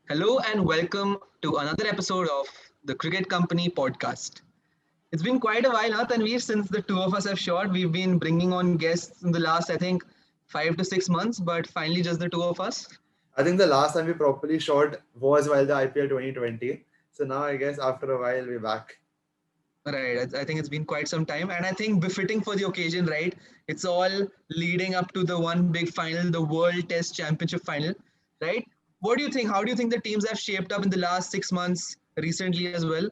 Hello and welcome to another episode of the Cricket Company podcast. It's been quite a while, Tanveer, since the two of us have shot. We've been bringing on guests in the last, I think, 5 to 6 months, but finally just the two of us. I think the last time we properly shot was while the IPL 2020. So now I guess after a while we're back. Right, I think it's been quite some time, and I think befitting for the occasion, right? It's all leading up to the one big final, the World Test Championship final, right? What do you think? How do you think the teams have shaped up in the last 6 months recently as well?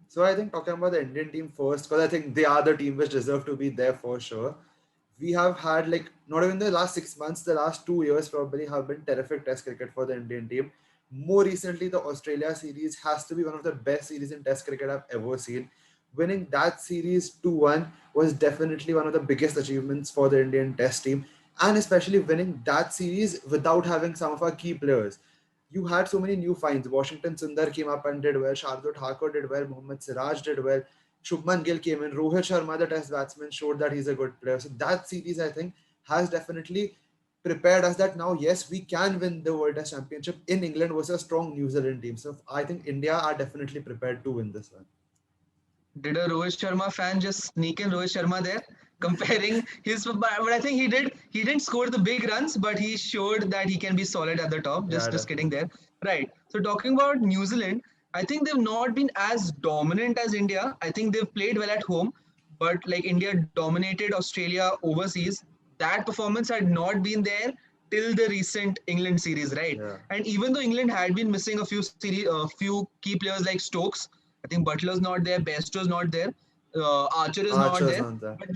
So I think talking about the Indian team first, because I think they are the team which deserve to be there for sure. We have had like not even the last 6 months, the last 2 years probably have been terrific Test cricket for the Indian team. More recently, the Australia series has to be one of the best series in Test cricket I've ever seen. Winning that series 2-1 was definitely one of the biggest achievements for the Indian Test team, and especially winning that series without having some of our key players. You had so many new finds. Washington Sundar came up and did well. Shardul Thakur did well. Mohammad Siraj did well. Shubman Gill came in. Rohit Sharma, the test batsman, showed that he's a good player. So that series, I think, has definitely prepared us that now, yes, we can win the World Test Championship in England versus a strong New Zealand team. So I think India are definitely prepared to win this one. Did a Rohit Sharma fan just sneak in Rohit Sharma there? Comparing his, but I think he did. He didn't score the big runs, but he showed that he can be solid at the top. Yeah, Just kidding definitely. there. Right. So talking about New Zealand, I think they've not been as dominant as India. I think they've played well at home, but like India dominated Australia overseas. That performance had not been there till the recent England series, right? Yeah. And even though England had been missing a few key players like Stokes, I think Butler's not there, Bairstow's not there, Archer is not Archers there, on there. but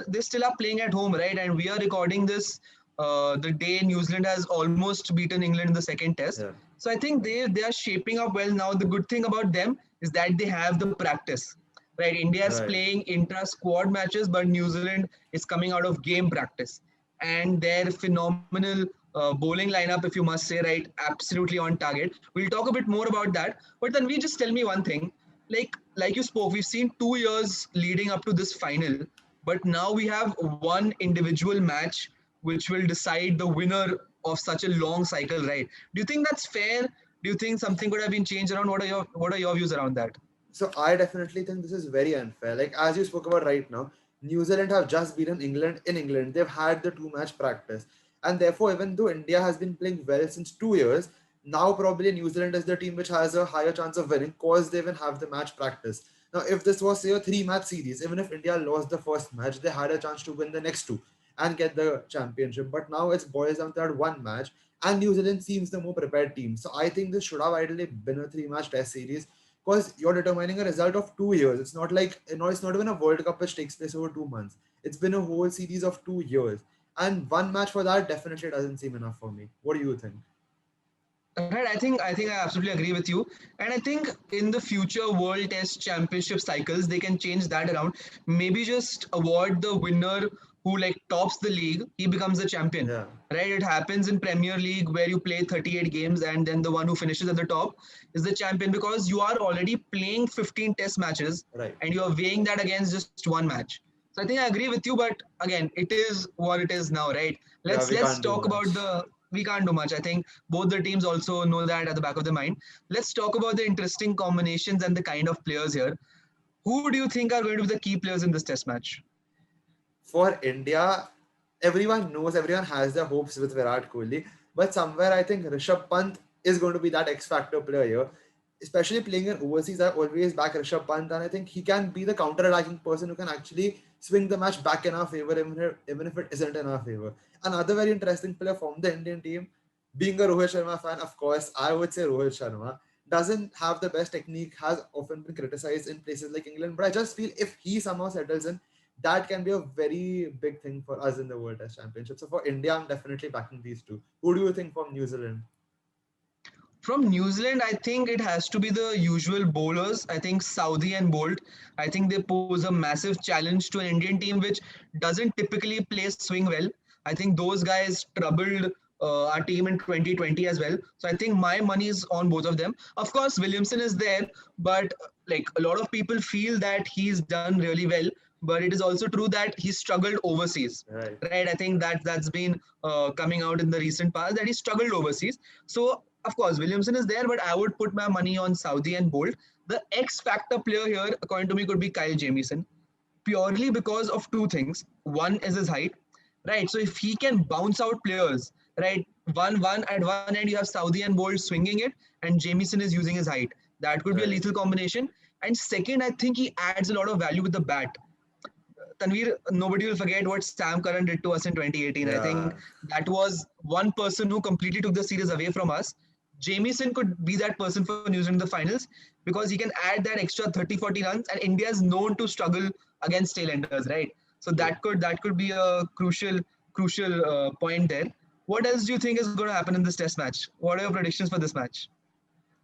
they still are playing at home, right? And we are recording this the day New Zealand has almost beaten England in the second test. Yeah. So I think they are shaping up well now. The good thing about them is that they have the practice, right? India is Right. playing intra squad matches, but New Zealand is coming out of game practice, and their phenomenal bowling lineup, if you must say, right, absolutely on target. We'll talk a bit more about that. But then we just tell me one thing, like you spoke, we've seen 2 years leading up to this final, but now we have one individual match which will decide the winner of such a long cycle, right? Do you think that's fair? Do you think something could have been changed around? What are your views around that? So I definitely think this is very unfair. Like as you spoke about right now, New Zealand have just beaten England in England. They've had the two-match practice, and therefore, even though India has been playing well since 2 years, now probably New Zealand is the team which has a higher chance of winning because they even have the match practice. Now, if this was say a three-match series, even if India lost the first match, they had a chance to win the next two and get the championship. But now it's boils down to that one match, and New Zealand seems the more prepared team. So I think this should have ideally been a three-match test series because you're determining a result of 2 years. It's not like it's not even a World Cup which takes place over 2 months. It's been a whole series of 2 years, and one match for that definitely doesn't seem enough for me. What do you think? Right, I think I absolutely agree with you, and I think in the future World Test Championship cycles they can change that around. Maybe just award the winner who like tops the league, he becomes the champion. Yeah, Right, it happens in Premier League where you play 38 games and then the one who finishes at the top is the champion because you are already playing 15 Test matches right. and you are weighing that against just one match. So I think I agree with you, but again, it is what it is now, right? Yeah, Let's we let's can't do talk about much. the we can't do much. I think both the teams also know that at the back of their mind. Let's talk about the interesting combinations and the kind of players here. Who do you think are going to be the key players in this test match? For India, everyone knows, everyone has their hopes with Virat Kohli, but somewhere I think Rishabh Pant is going to be that X factor player here. Especially playing in overseas, I always back Rishabh Pant, and I think he can be the counter-attacking person who can actually swing the match back in our favor, even if it isn't in our favor. Another very interesting player from the Indian team, being a Rohit Sharma fan, of course, I would say Rohit Sharma doesn't have the best technique, has often been criticized in places like England, but I just feel if he somehow settles in, that can be a very big thing for us in the World Test Championship. So for India, I'm definitely backing these two. Who do you think from New Zealand? From New Zealand, I think it has to be the usual bowlers. I think Saudi and Bolt. I think they pose a massive challenge to an Indian team which doesn't typically play swing well. I think those guys troubled our team in 2020 as well. So I think my money is on both of them. Of course, Williamson is there, but like a lot of people feel that he's done really well. But it is also true that he struggled overseas, Right. right? I think that's been coming out in the recent past that he struggled overseas. So Of course, Williamson is there, but I would put my money on Saudi and Bolt. The X factor player here, according to me, could be Kyle Jamieson, purely because of two things. One is his height, right? So if he can bounce out players, right? One at one end, you have Saudi and Bolt swinging it, and Jamieson is using his height. That could be a Right. lethal combination. And second, I think he adds a lot of value with the bat. Tanveer, nobody will forget what Sam Curran did to us in 2018. I think Yeah. that was one person who completely took the series away from us. Jamieson could be that person for New Zealand in the finals because he can add that extra 30, 40 runs, and India is known to struggle against tailenders, right? So True. that could be a crucial point there. What else do you think is going to happen in this test match? What are your predictions for this match?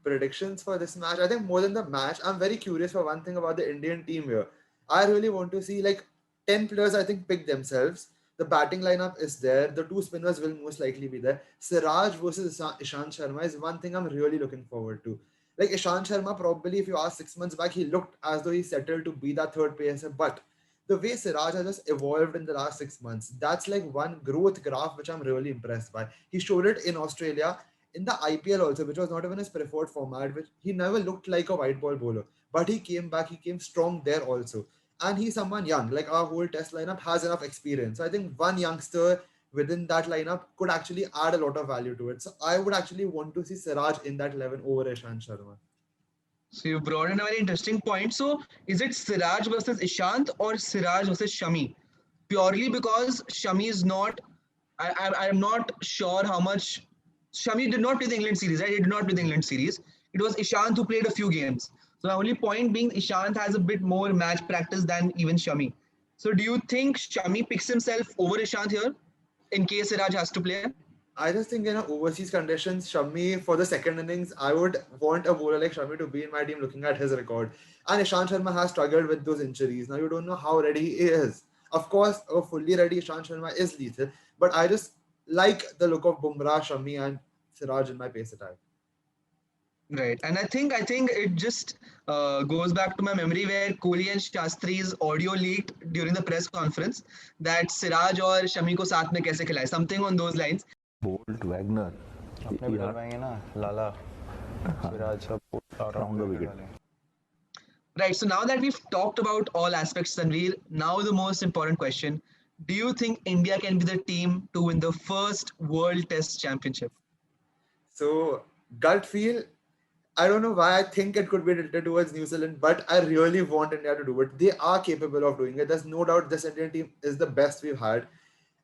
Predictions for this match. I think more than the match, I'm very curious for one thing about the Indian team here. I really want to see like 10 players, I think, pick themselves. The batting lineup is there. The two spinners will most likely be there. Siraj versus Ishant Sharma is one thing I'm really looking forward to. Like Ishant Sharma, probably if you ask 6 months back, he looked as though he settled to be that third pacer. But the way Siraj has just evolved in the last 6 months, that's like one growth graph which I'm really impressed by. He showed it in Australia, in the IPL also, which was not even his preferred format, which he never looked like a white ball bowler. But he came back, he came strong there also. And he's someone young, like our whole test lineup has enough experience. So I think one youngster within that lineup could actually add a lot of value to it. So I would actually want to see Siraj in that 11 over Ishant Sharma. So you brought in a very interesting point. So is it Siraj versus Ishant or Siraj versus Shami? Purely because Shami is not. I'm not sure how much. Shami did not play the England series, right? He did not play the England series. It was Ishant who played a few games. So the only point being Ishant has a bit more match practice than even Shami. So do you think Shami picks himself over Ishant here in case Siraj has to play? I just think in overseas conditions, Shami for the second innings, I would want a bowler like Shami to be in my team looking at his record. And Ishant Sharma has struggled with those injuries. Now you don't know how ready he is. Of course, a fully ready Ishant Sharma is lethal, but I just like the look of Bumrah, Shami, and Siraj in my pace attack. Right, and I think it just goes back to my memory where Kohli and Shastri's audio leaked during the press conference that Siraj और शमी को साथ में कैसे खिलाए, something on those lines. Bolt Wagner अपने भी डलवाएंगे ना लाला सिराज सब Around the wicket. Right, so now that we've talked about all aspects, Tanveer, now the most important question: do you think India can be the team to win the first World Test Championship? So gut feel, I don't know why I think it could be tilted towards New Zealand, but I really want India to do it. They are capable of doing it. There's no doubt this Indian team is the best we've had.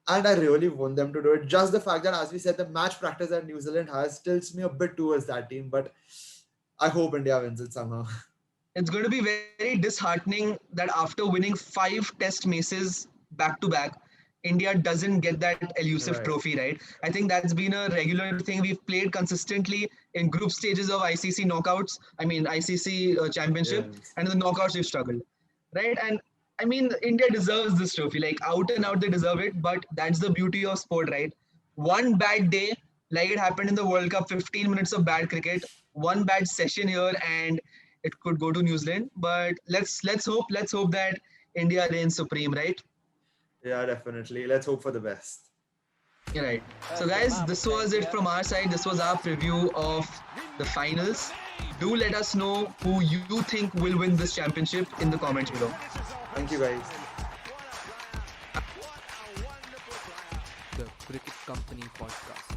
And I really want them to do it. Just the fact that, as we said, the match practice that New Zealand has tilts me a bit towards that team. But I hope India wins it somehow. It's going to be very disheartening that after winning 5 Test matches back to back, India doesn't get that elusive Right. trophy, right? I think that's been a regular thing. We've played consistently in group stages of ICC knockouts, ICC championship, Yes. and in the knockouts we've struggled, right? And I mean, India deserves this trophy, like out and out they deserve it, but that's the beauty of sport, right? One bad day, like it happened in the World Cup, 15 minutes of bad cricket, one bad session here, and it could go to New Zealand. But let's hope that India reigns supreme, right? Yeah, definitely. Let's hope for the best. Right. So guys, this was it from our side. This was our preview of the finals. Do let us know who you think will win this championship in the comments below. Thank you, guys. The Cricket Company Podcast.